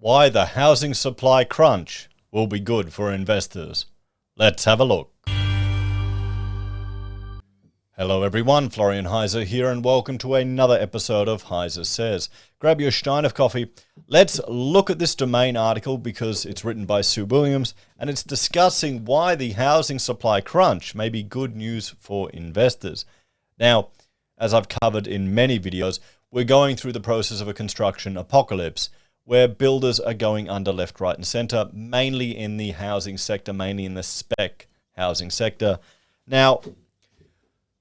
Why the housing supply crunch will be good for investors. Let's have a look. Hello everyone, Florian.Heise here and welcome to another episode of HeiseSays. Grab your stein of coffee. Let's look at this domain article because it's written by Sue Williams and it's discussing why the housing supply crunch may be good news for investors. Now, as I've covered in many videos, we're going through the process of a construction apocalypse where builders are going under left, right and center, mainly in the housing sector, mainly in the spec housing sector. Now,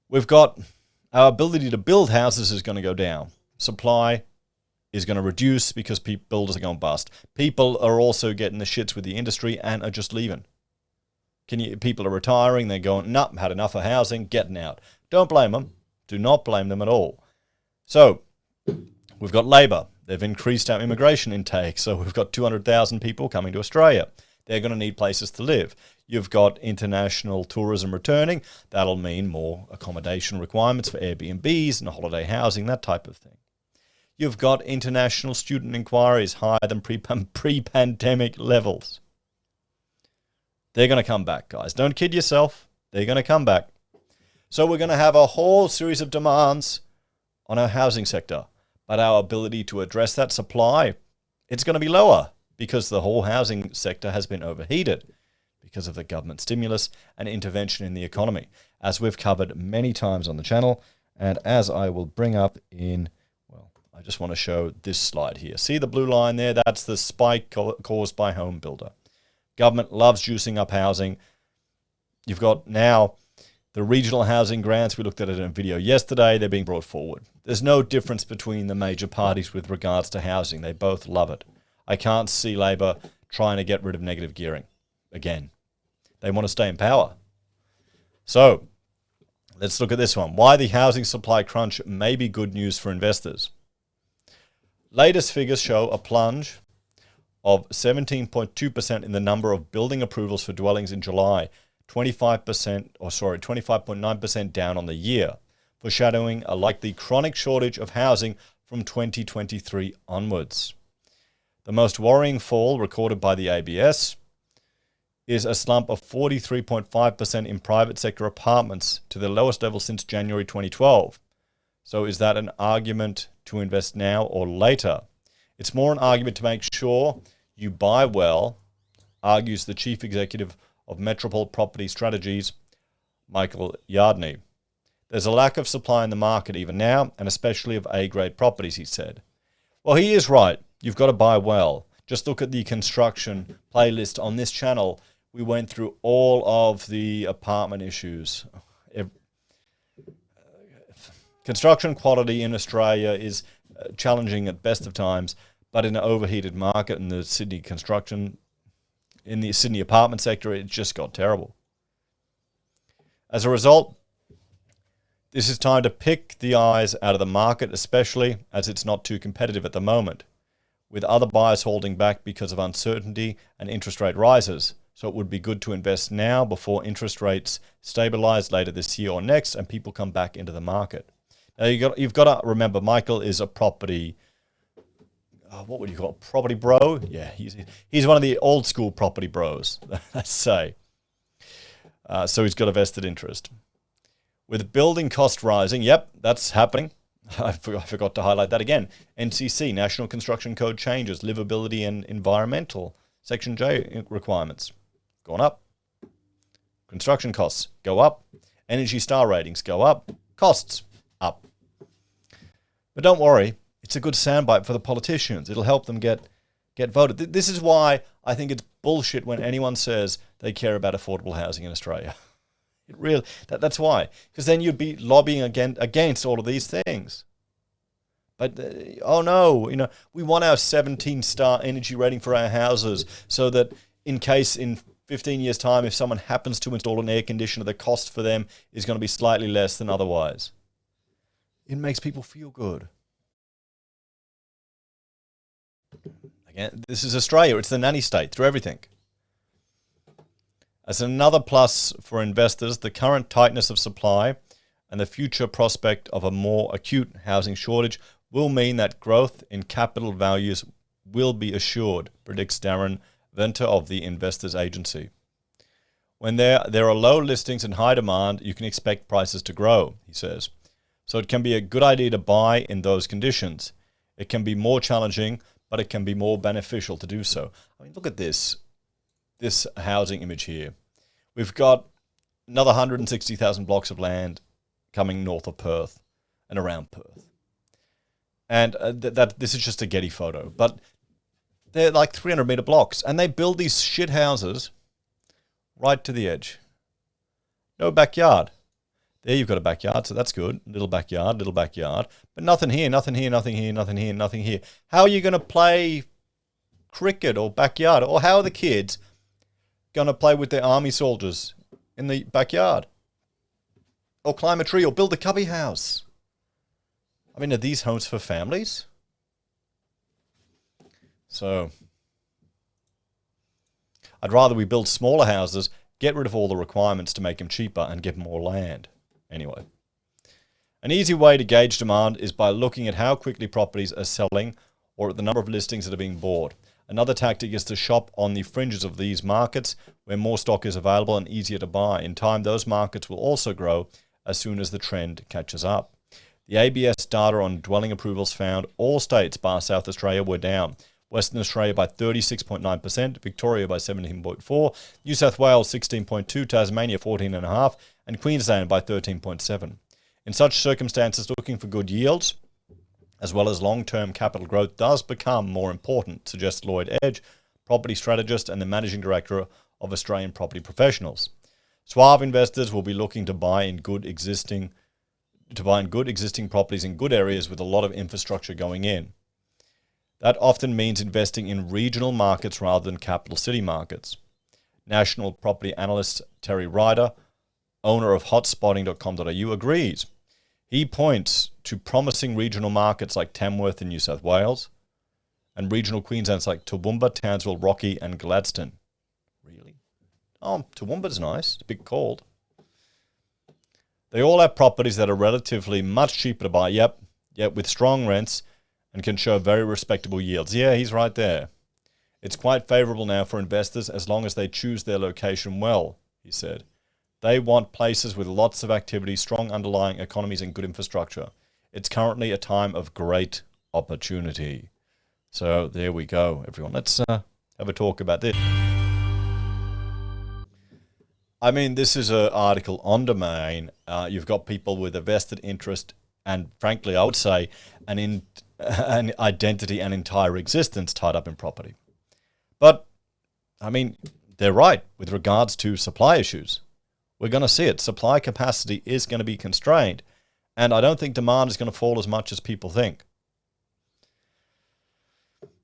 we've got our ability to build houses is going to go down. Supply is going to reduce because builders are going bust. People are also getting the shits with the industry and are just leaving. People are retiring, they're going, nope, had enough of housing, getting out. Don't blame them. Do not blame them at all. So, we've got labour. They've increased our immigration intake, so we've got 200,000 people coming to Australia. They're going to need places to live. You've got international tourism returning. That'll mean more accommodation requirements for Airbnbs and holiday housing, that type of thing. You've got international student inquiries higher than pre-pandemic levels. They're going to come back, guys. Don't kid yourself. They're going to come back. So we're going to have a whole series of demands on our housing sector. But our ability to address that supply, it's going to be lower because the whole housing sector has been overheated because of the government stimulus and intervention in the economy, as we've covered many times on the channel. And as I will bring up in, well, I just want to show this slide here. See the blue line there? That's the spike caused by home builder. Government loves juicing up housing. You've got now the regional housing grants, we looked at it in a video yesterday, they're being brought forward. There's no difference between the major parties with regards to housing. They both love it. I can't see Labor trying to get rid of negative gearing again. They want to stay in power. So, let's look at this one. Why the housing supply crunch may be good news for investors. Latest figures show a plunge of 17.2% in the number of building approvals for dwellings in July, 25.9% down on the year, foreshadowing a likely chronic shortage of housing from 2023 onwards. The most worrying fall recorded by the ABS is a slump of 43.5% in private sector apartments to the lowest level since January 2012. So is that an argument to invest now or later? It's more an argument to make sure you buy well, argues the chief executive of Metropole Property Strategies, Michael Yardney. There's a lack of supply in the market even now, and especially of A-grade properties, he said. Well, he is right. You've got to buy well. Just look at the construction playlist on this channel. We went through all of the apartment issues. Construction quality in Australia is challenging at best of times, but in an overheated market in the Sydney apartment sector, it just got terrible. As a result, this is time to pick the eyes out of the market, especially as it's not too competitive at the moment, with other buyers holding back because of uncertainty and interest rate rises. So it would be good to invest now before interest rates stabilize later this year or next and people come back into the market. Now you've got to remember, Michael is a property, what would you call it? Property bro? Yeah, he's one of the old school property bros, let's say. So he's got a vested interest. With building cost rising, yep, that's happening. I forgot to highlight that again. NCC, National Construction Code changes, livability and environmental, Section J requirements, gone up. Construction costs go up. Energy star ratings go up. Costs up. But don't worry. It's a good soundbite for the politicians. It'll help them get voted. This is why I think it's bullshit when anyone says they care about affordable housing in Australia. That's why. Because then you'd be lobbying against all of these things. But, oh no, we want our 17-star energy rating for our houses so that in case in 15 years' time, if someone happens to install an air conditioner, the cost for them is going to be slightly less than otherwise. It makes people feel good. Again, this is Australia. It's the nanny state through everything. As another plus for investors, the current tightness of supply and the future prospect of a more acute housing shortage will mean that growth in capital values will be assured, predicts Darren Venter of the Investors Agency. When there are low listings and high demand, you can expect prices to grow, he says. So it can be a good idea to buy in those conditions. It can be more challenging, but it can be more beneficial to do so. I mean, look at this housing image here. We've got another 160,000 blocks of land coming north of Perth and around Perth. And this is just a Getty photo, but they're like 300-meter blocks, and they build these shit houses right to the edge. No backyard. There you've got a backyard, so that's good. Little backyard, but nothing here, nothing here, nothing here, nothing here, nothing here. How are you going to play cricket or backyard? Or how are the kids going to play with their army soldiers in the backyard? Or climb a tree or build a cubby house? I mean, are these homes for families? So, I'd rather we build smaller houses, get rid of all the requirements to make them cheaper, and give more land. Anyway, an easy way to gauge demand is by looking at how quickly properties are selling or at the number of listings that are being bought. Another tactic is to shop on the fringes of these markets where more stock is available and easier to buy. In time, those markets will also grow as soon as the trend catches up. The ABS data on dwelling approvals found all states bar South Australia were down. Western Australia by 36.9%, Victoria by 17.4%, New South Wales 16.2%, Tasmania 14.5%, and Queensland by 13.7%. In such circumstances, looking for good yields, as well as long-term capital growth, does become more important, suggests Lloyd Edge, property strategist and the managing director of Australian Property Professionals. Suave investors will be looking to buy in good existing properties in good areas with a lot of infrastructure going in. That often means investing in regional markets rather than capital city markets. National property analyst Terry Ryder, owner of hotspotting.com.au, agrees. He points to promising regional markets like Tamworth in New South Wales and regional Queenslands like Toowoomba, Townsville, Rocky and Gladstone. Really? Oh, Toowoomba's nice. It's a bit cold. They all have properties that are relatively much cheaper to buy, yet with strong rents, and can show very respectable yields. Yeah, he's right there. It's quite favourable now for investors as long as they choose their location well, he said. They want places with lots of activity, strong underlying economies and good infrastructure. It's currently a time of great opportunity. So there we go, everyone. Let's have a talk about this. I mean, this is an article on Domain. You've got people with a vested interest and, frankly, I would say an identity and entire existence tied up in property. But, I mean, they're right with regards to supply issues. We're going to see it. Supply capacity is going to be constrained. And I don't think demand is going to fall as much as people think.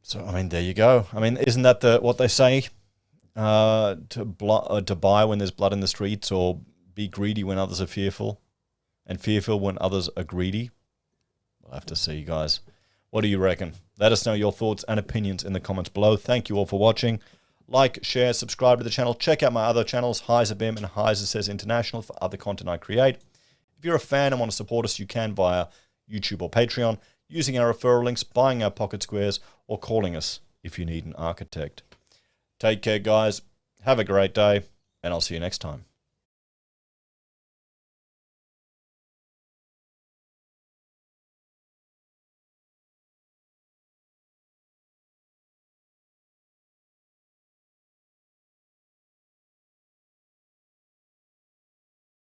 So, I mean, there you go. I mean, isn't that what they say? To buy when there's blood in the streets, or be greedy when others are fearful, and fearful when others are greedy. We'll have to see, guys. What do you reckon? Let us know your thoughts and opinions in the comments below. Thank you all for watching. Like, share, subscribe to the channel. Check out my other channels, HeiseBim and HeiseSays International, for other content I create. If you're a fan and want to support us, you can via YouTube or Patreon, using our referral links, buying our pocket squares, or calling us if you need an architect. Take care, guys. Have a great day, and I'll see you next time.